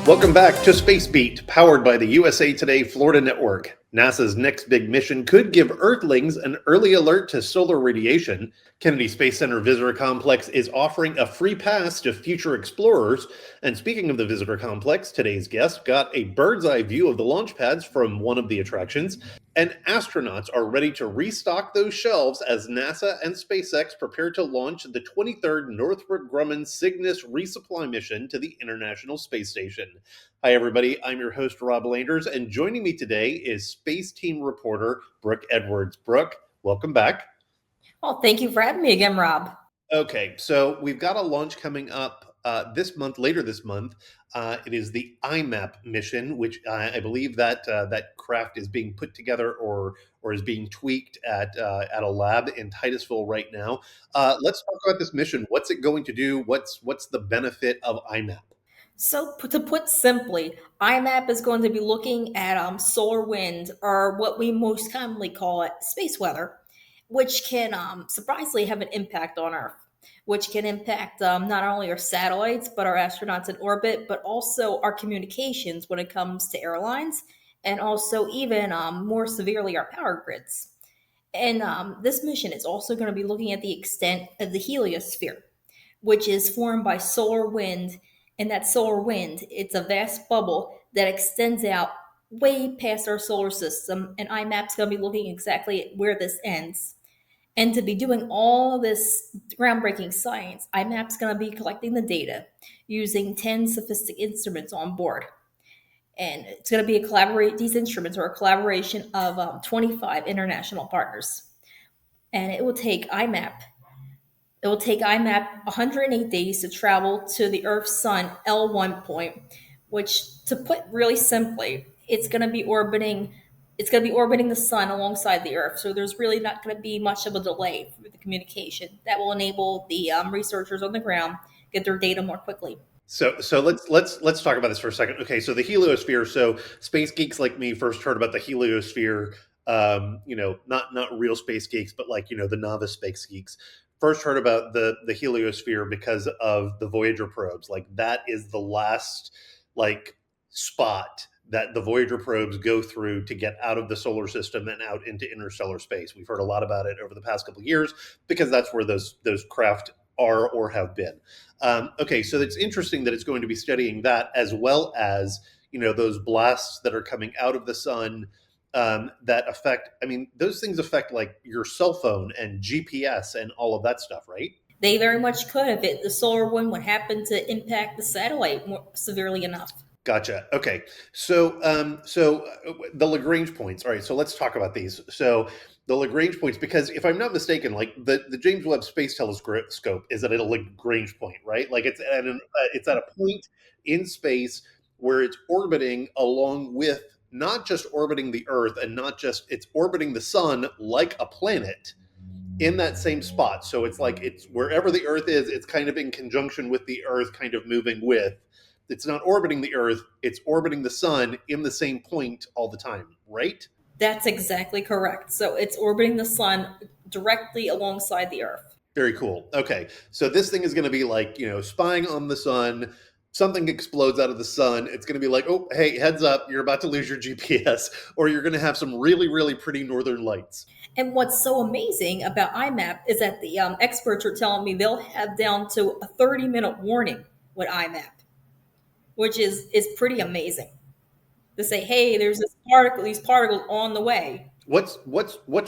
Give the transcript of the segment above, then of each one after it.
Welcome back to Space Beat, powered by the USA Today Florida Network. NASA's next big mission could give Earthlings an early alert to solar radiation. Kennedy Space Center Visitor Complex is offering a free pass to future explorers. And speaking of the Visitor Complex, today's guest got a bird's eye view of the launch pads from one of the attractions. And astronauts are ready to restock those shelves as NASA and SpaceX prepare to launch the 23rd Northrop Grumman Cygnus resupply mission to the International Space Station. Hi, everybody. I'm your host, Rob Landers, and joining me today is Space Team reporter Brooke Edwards. Brooke, welcome back. Well, thank you for having me again, Rob. Okay, so we've got a launch coming up later this month. It is the IMAP mission, which I believe that craft is being put together or is being tweaked at a lab in Titusville right now. Let's talk about this mission. What's it going to do? What's the benefit of IMAP? So, to put simply, IMAP is going to be looking at solar wind, or what we most commonly call it space weather, which can surprisingly have an impact on Earth, which can impact not only our satellites, but our astronauts in orbit, but also our communications when it comes to airlines, and also even more severely our power grids. And this mission is also going to be looking at the extent of the heliosphere, which is formed by solar wind. And that solar wind, it's a vast bubble that extends out way past our solar system. And IMAP's going to be looking exactly at where this ends. And to be doing all this groundbreaking science, IMAP's going to be collecting the data using 10 sophisticated instruments on board. And it's going to be these instruments are a collaboration of 25 international partners. And it will take IMAP 108 days to travel to the Earth's Sun L1 point, which, to put really simply, it's going to be orbiting the sun alongside the Earth. So there's really not going to be much of a delay for the communication that will enable the researchers on the ground get their data more quickly. So let's talk about this for a second. Okay, so the heliosphere. So space geeks like me first heard about the heliosphere. Not real space geeks, but the novice space geeks first heard about the heliosphere because of the Voyager probes. Like that is the last spot that the Voyager probes go through to get out of the solar system and out into interstellar space. We've heard a lot about it over the past couple of years because that's where those craft are or have been. Okay, so it's interesting that it's going to be studying that as well as those blasts that are coming out of the sun that affect. I mean, those things affect like your cell phone and GPS and all of that stuff, right? They very much could if the solar wind would happen to impact the satellite more severely enough. Gotcha. Okay. So, the Lagrange points. All right. So let's talk about these. So the Lagrange points, because if I'm not mistaken, like the James Webb Space Telescope is at a Lagrange point, right? Like it's at a point in space where it's orbiting along with not just orbiting the Earth and not just it's orbiting the sun like a planet in that same spot. So it's like it's wherever the Earth is, it's kind of in conjunction with the Earth, kind of moving with. It's not orbiting the Earth, it's orbiting the sun in the same point all the time, right? That's exactly correct. So it's orbiting the sun directly alongside the Earth. Very cool. Okay. So this thing is going to be like, spying on the sun. Something explodes out of the sun. It's going to be like, oh, hey, heads up, you're about to lose your GPS, or you're going to have some really, really pretty northern lights. And what's so amazing about IMAP is that the experts are telling me they'll have down to a 30-minute warning with IMAP, which is pretty amazing. To say, hey, there's these particles on the way. What's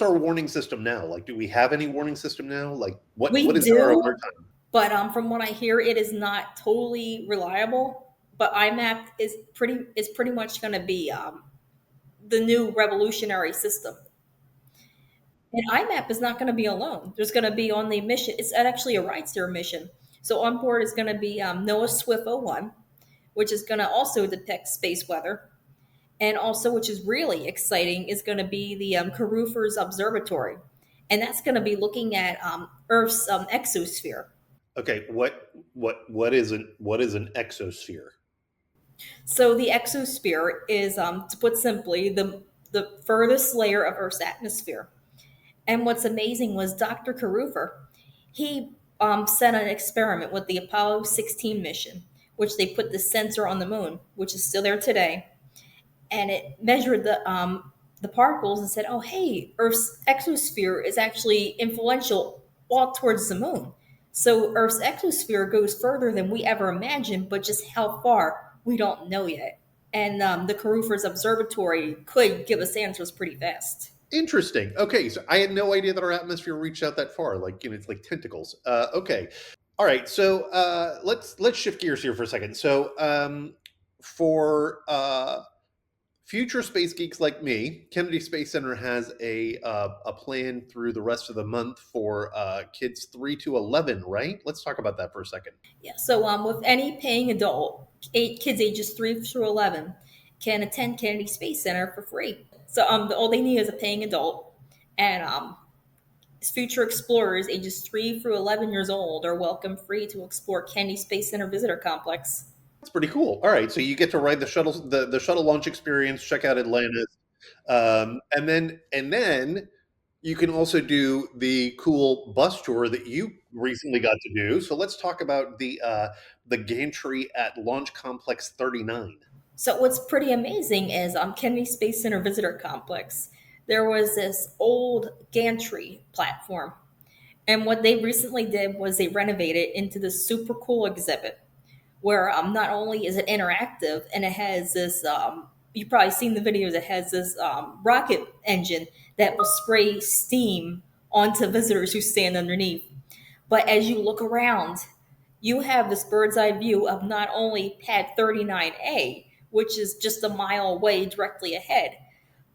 our warning system now? Like, do we have any warning system now? Like, what is do, our alert time? But from what I hear, it is not totally reliable. But IMAP is pretty much going to be the new revolutionary system. And IMAP is not going to be alone. There's going to be on the mission. It's actually a rideshare mission. So on board is going to be NOAA Swift 01, which is going to also detect space weather. And also, which is really exciting, is going to be the Caruthers Observatory. And that's going to be looking at Earth's exosphere. Okay, what is an exosphere? So the exosphere is, to put simply, the furthest layer of Earth's atmosphere. And what's amazing was Dr. Caruther, he sent an experiment with the Apollo 16 mission, which they put the sensor on the moon, which is still there today, and it measured the particles and said, "Oh, hey, Earth's exosphere is actually influential walk towards the moon." So Earth's exosphere goes further than we ever imagined, but just how far we don't know yet. And the Caruthers Observatory could give us answers pretty fast. Interesting. Okay, so I had no idea that our atmosphere reached out that far. Like, it's like tentacles. Okay, all right. So let's shift gears here for a second. So for future space geeks like me, Kennedy Space Center has a plan through the rest of the month for kids 3 to 11. Right? Let's talk about that for a second. Yeah. So with any paying adult, kids ages 3 through 11 can attend Kennedy Space Center for free. So all they need is a paying adult, and future explorers ages 3 through 11 years old are welcome free to explore Kennedy Space Center Visitor Complex. That's pretty cool. All right, so you get to ride the shuttle launch experience, check out Atlantis, and then you can also do the cool bus tour that you recently got to do. So let's talk about the gantry at Launch Complex 39. So what's pretty amazing is Kennedy Space Center Visitor Complex. There was this old gantry platform, and what they recently did was they renovated it into this super cool exhibit where not only is it interactive and it has this you've probably seen the videos, it has this rocket engine that will spray steam onto visitors who stand underneath. But as you look around, you have this bird's eye view of not only pad 39A, which is just a mile away directly ahead,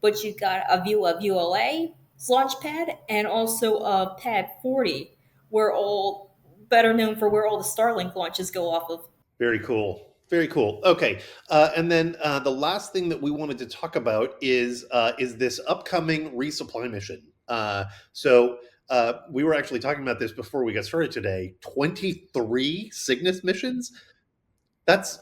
but you got a view of ULA's launch pad and also of pad 40, where all better known for where all the Starlink launches go off of. Very cool. Very cool. Okay, and then the last thing that we wanted to talk about is this upcoming resupply mission. So we were actually talking about this before we got started today. 23 Cygnus missions. That's.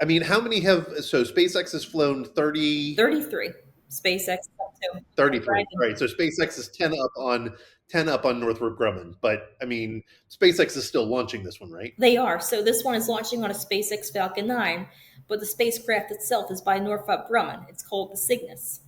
I mean, how many have? So SpaceX has flown 33. SpaceX up to 33. Dragon. Right. So SpaceX is 10 up on Northrop Grumman. But I mean, SpaceX is still launching this one, right? They are. So this one is launching on a SpaceX Falcon 9, but the spacecraft itself is by Northrop Grumman. It's called the Cygnus.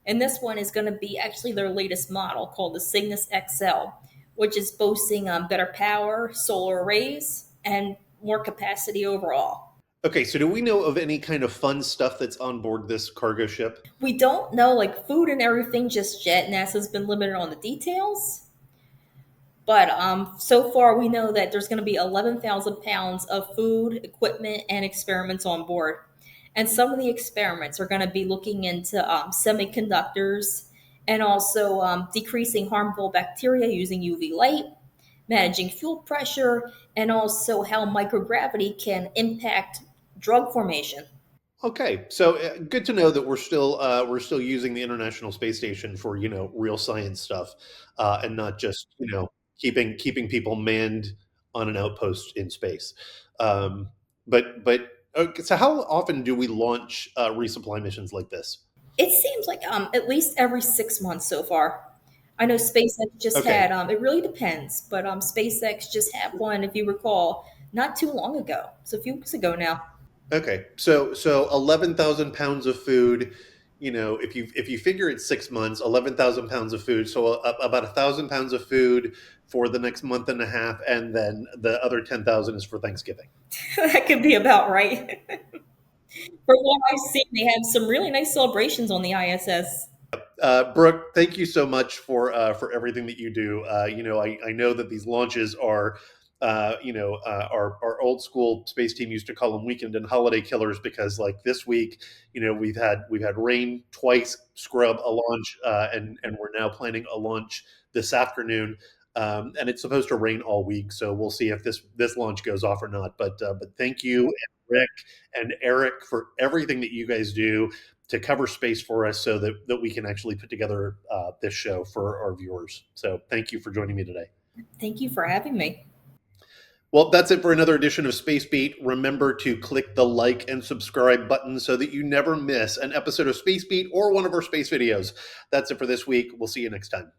And this one is going to be actually their latest model called the Cygnus XL, which is boasting better power, solar arrays, and more capacity overall. Okay, so do we know of any kind of fun stuff that's on board this cargo ship? We don't know like food and everything just yet. NASA's been limited on the details. But so far, we know that there's going to be 11,000 pounds of food, equipment, and experiments on board. And some of the experiments are going to be looking into semiconductors and also decreasing harmful bacteria using UV light, managing fuel pressure, and also how microgravity can impact drug formation. Okay, so good to know that we're still using the International Space Station for real science stuff, and not just keeping people manned on an outpost in space. Um, but okay, so how often do we launch resupply missions like this? It seems like at least every 6 months so far. I know SpaceX just Okay, had, it really depends, but SpaceX just had one, if you recall, not too long ago. So a few weeks ago now. okay, so 11,000 pounds of food. If you figure it's 6 months, 11,000 pounds of food, so about 1,000 pounds of food for the next month and a half, and then the other 10,000 is for Thanksgiving. That could be about right. For what I've seen, they have some really nice celebrations on the ISS. Brooke, thank you so much for everything that you do. I know that these launches are, our old school space team used to call them weekend and holiday killers because, like this week, we've had rain twice, scrub a launch, and we're now planning a launch this afternoon. And it's supposed to rain all week, so we'll see if this launch goes off or not. But thank you, and Rick and Eric, for everything that you guys do to cover space for us so that we can actually put together this show for our viewers. So thank you for joining me today. Thank you for having me. Well, that's it for another edition of Space Beat. Remember to click the like and subscribe button so that you never miss an episode of Space Beat or one of our space videos. That's it for this week. We'll see you next time.